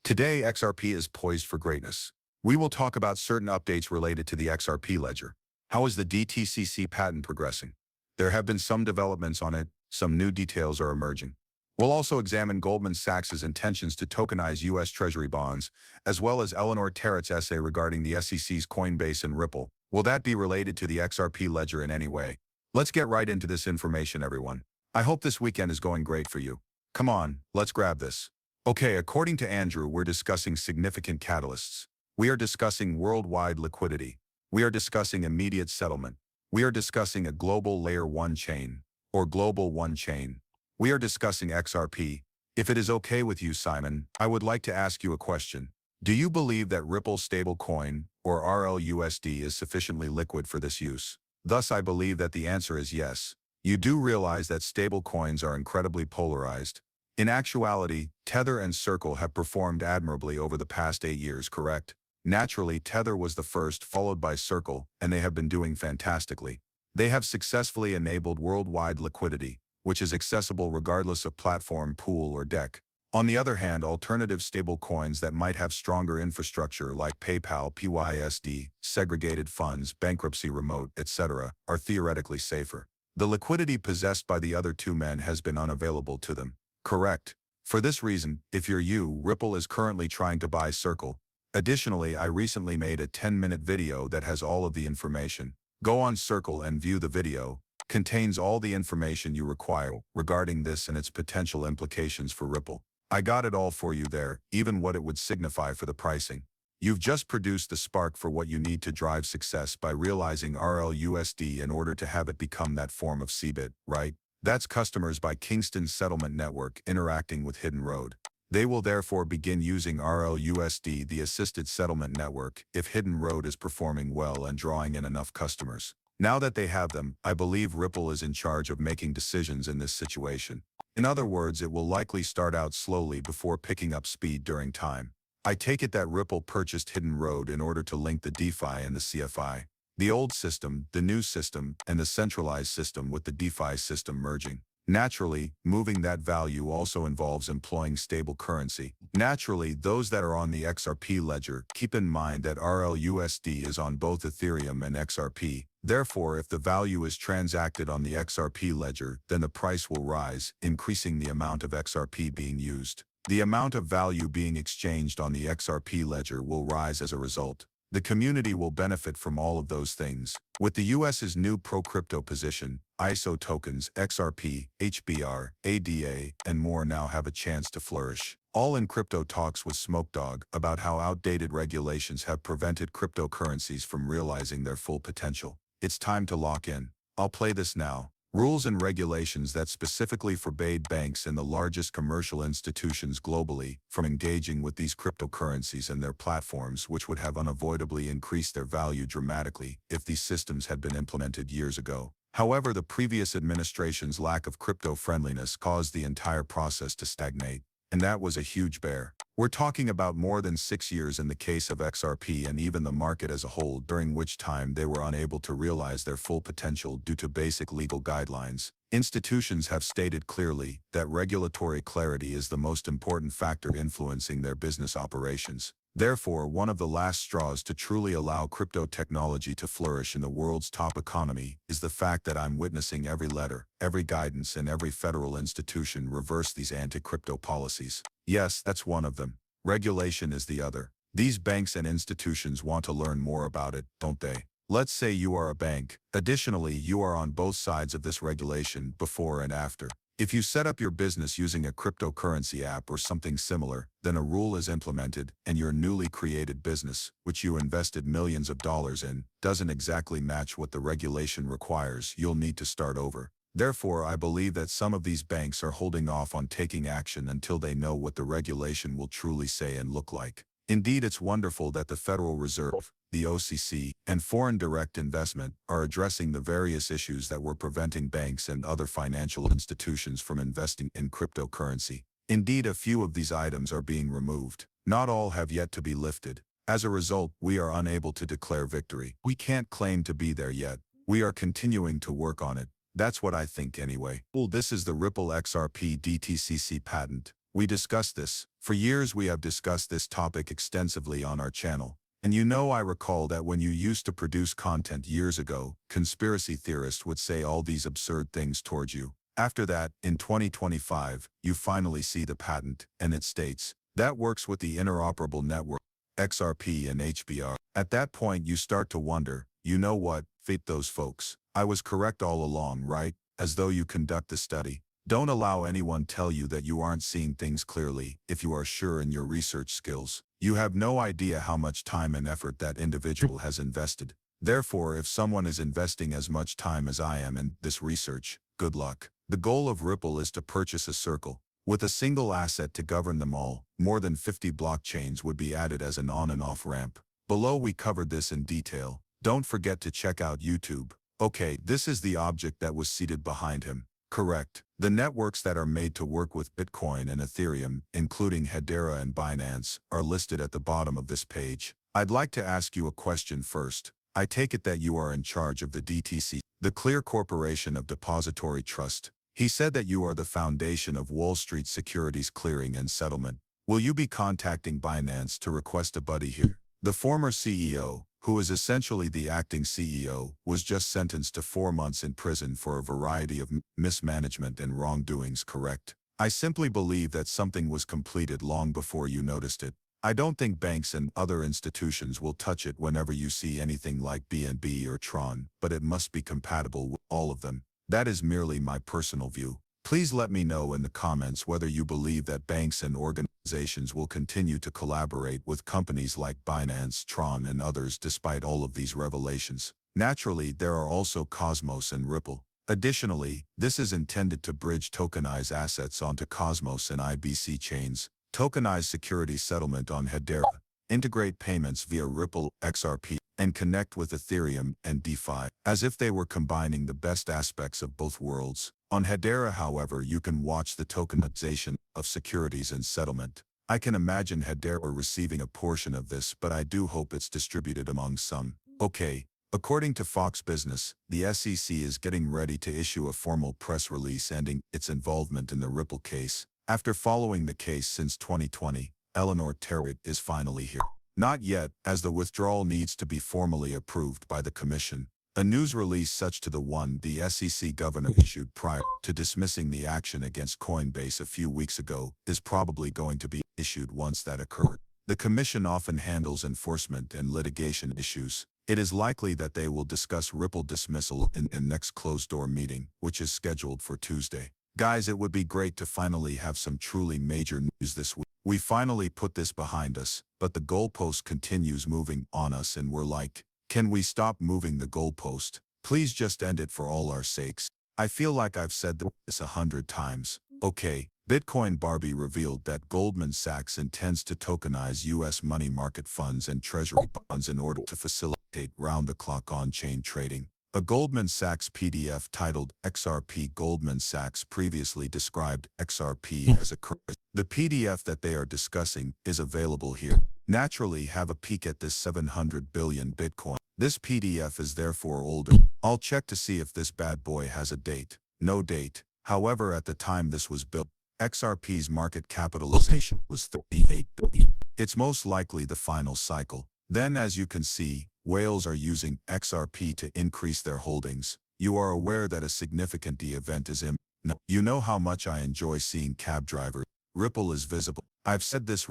Today, XRP is poised for greatness. We will talk about certain updates related to the XRP ledger. How is the DTCC patent progressing? There have been some developments on it, some new details are emerging. We'll also examine Goldman Sachs' intentions to tokenize U.S. Treasury bonds, as well as Eleanor Tarrett's essay regarding the SEC's Coinbase and Ripple. Will that be related to the XRP ledger in any way? Let's get right into this information, everyone. I hope this weekend is going great for you. Come on, let's grab this. Okay, according to Andrew, we're discussing significant catalysts. We are discussing worldwide liquidity. We are discussing immediate settlement. We are discussing a global layer 1 chain, or global 1 chain. We are discussing XRP. If it is okay with you, Simon, I would like to ask you a question. Do you believe that Ripple stablecoin, or RLUSD, is sufficiently liquid for this use? Thus, I believe that the answer is yes. You do realize that stablecoins are incredibly polarized. In actuality, Tether and Circle have performed admirably over the past 8 years, correct? Naturally, Tether was the first, followed by Circle, and they have been doing fantastically. They have successfully enabled worldwide liquidity, which is accessible regardless of platform, pool, or deck. On the other hand, alternative stablecoins that might have stronger infrastructure like PayPal, PYSD, segregated funds, bankruptcy remote, etc., are theoretically safer. The liquidity possessed by the other two men has been unavailable to them. Correct. For this reason, if you're you, Ripple is currently trying to buy Circle. Additionally, I recently made a 10-minute video that has all of the information. Go on Circle and view the video. Contains all the information you require regarding this and its potential implications for Ripple. I got it all for you there, even what it would signify for the pricing. You've just produced the spark for what you need to drive success by realizing RLUSD in order to have it become that form of CBIT, right? That's customers by Kingston's settlement network interacting with Hidden Road. They will therefore begin using RLUSD, the assisted settlement network, if Hidden Road is performing well and drawing in enough customers. Now that they have them, I believe Ripple is in charge of making decisions in this situation. In other words, it will likely start out slowly before picking up speed during time. I take it that Ripple purchased Hidden Road in order to link the DeFi and the CFI. The old system, the new system, and the centralized system with the DeFi system merging. Naturally, moving that value also involves employing stable currency. Naturally, those that are on the XRP ledger, keep in mind that RLUSD is on both Ethereum and XRP. Therefore, if the value is transacted on the XRP ledger, then the price will rise, increasing the amount of XRP being used. The amount of value being exchanged on the XRP ledger will rise as a result. The community will benefit from all of those things. With the US's new pro-crypto position, ISO tokens, XRP, HBR, ADA, and more now have a chance to flourish. All in crypto talks with Smokedog about how outdated regulations have prevented cryptocurrencies from realizing their full potential. It's time to lock in. I'll play this now. Rules and regulations that specifically forbade banks and the largest commercial institutions globally from engaging with these cryptocurrencies and their platforms, which would have unavoidably increased their value dramatically if these systems had been implemented years ago. However, the previous administration's lack of crypto-friendliness caused the entire process to stagnate, and that was a huge bear. We're talking about more than 6 years in the case of XRP and even the market as a whole, during which time they were unable to realize their full potential due to basic legal guidelines. Institutions have stated clearly that regulatory clarity is the most important factor influencing their business operations. Therefore, one of the last straws to truly allow crypto technology to flourish in the world's top economy is the fact that I'm witnessing every letter, every guidance, and every federal institution reverse these anti-crypto policies. Yes, that's one of them. Regulation is the other. These banks and institutions want to learn more about it, don't they? Let's say you are a bank. Additionally, you are on both sides of this regulation, before and after. If you set up your business using a cryptocurrency app or something similar, then a rule is implemented, and your newly created business, which you invested millions of dollars in, doesn't exactly match what the regulation requires, you'll need to start over. Therefore, I believe that some of these banks are holding off on taking action until they know what the regulation will truly say and look like. Indeed, it's wonderful that the Federal Reserve, the OCC, and foreign direct investment are addressing the various issues that were preventing banks and other financial institutions from investing in cryptocurrency. Indeed, a few of these items are being removed. Not all have yet to be lifted. As a result, we are unable to declare victory. We can't claim to be there yet. We are continuing to work on it. That's what I think anyway. Well, this is the Ripple XRP DTCC patent. We discussed this. For years we have discussed this topic extensively on our channel. And you know, I recall that when you used to produce content years ago, conspiracy theorists would say all these absurd things towards you. After that, in 2025, you finally see the patent, and it states, that works with the interoperable network, XRP and HBR. At that point you start to wonder, you know what, fate those folks. I was correct all along, right? As though you conduct the study. Don't allow anyone tell you that you aren't seeing things clearly. If you are sure in your research skills, you have no idea how much time and effort that individual has invested. Therefore, if someone is investing as much time as I am in this research, good luck. The goal of Ripple is to purchase a circle. With a single asset to govern them all, more than 50 blockchains would be added as an on and off ramp. Below we covered this in detail. Don't forget to check out YouTube. Okay, this is the object that was seated behind him. Correct. The networks that are made to work with Bitcoin and Ethereum, including Hedera and Binance, are listed at the bottom of this page. I'd like to ask you a question first. I take it that you are in charge of the DTCC, the Clear Corporation of Depository Trust. He said that you are the foundation of Wall Street Securities Clearing and Settlement. Will you be contacting Binance to request a buddy here? The former CEO, who is essentially the acting CEO, was just sentenced to 4 months in prison for a variety of mismanagement and wrongdoings, correct? I simply believe that something was completed long before you noticed it. I don't think banks and other institutions will touch it whenever you see anything like BNB or Tron, but it must be compatible with all of them. That is merely my personal view. Please let me know in the comments whether you believe that banks and organizations will continue to collaborate with companies like Binance, Tron, and others despite all of these revelations. Naturally, there are also Cosmos and Ripple. Additionally, this is intended to bridge tokenized assets onto Cosmos and IBC chains, tokenize security settlement on Hedera, integrate payments via Ripple, XRP, and connect with Ethereum and DeFi, as if they were combining the best aspects of both worlds. On Hedera, however, you can watch the tokenization of securities and settlement. I can imagine Hedera receiving a portion of this, but I do hope it's distributed among some. Okay. According to Fox Business, the SEC is getting ready to issue a formal press release ending its involvement in the Ripple case. After following the case since 2020, Eleanor Terrett is finally here. Not yet, as the withdrawal needs to be formally approved by the Commission. A news release such to the one the SEC governor issued prior to dismissing the action against Coinbase a few weeks ago is probably going to be issued once that occurred. The Commission often handles enforcement and litigation issues. It is likely that they will discuss Ripple dismissal in the next closed-door meeting, which is scheduled for Tuesday. Guys, it would be great to finally have some truly major news this week. We finally put this behind us, but the goalpost continues moving on us and we're like, can we stop moving the goalpost? Please just end it for all our sakes. I feel like I've said this 100 times. Okay, Bitcoin Barbie revealed that Goldman Sachs intends to tokenize U.S. money market funds and treasury bonds in order to facilitate round-the-clock on-chain trading. A Goldman Sachs PDF titled XRP. Goldman Sachs previously described XRP as a currency. The PDF that they are discussing is available here. Naturally, have a peek at this 700 billion Bitcoin. This PDF is therefore older. I'll check to see if this bad boy has a date. No date. However, at the time this was built, XRP's market capitalization was 38 billion. It's most likely the final cycle. Then, as you can see, whales are using XRP to increase their holdings. You are aware that a significant event is imminent. You know how much I enjoy seeing cab drivers. Ripple is visible. I've said this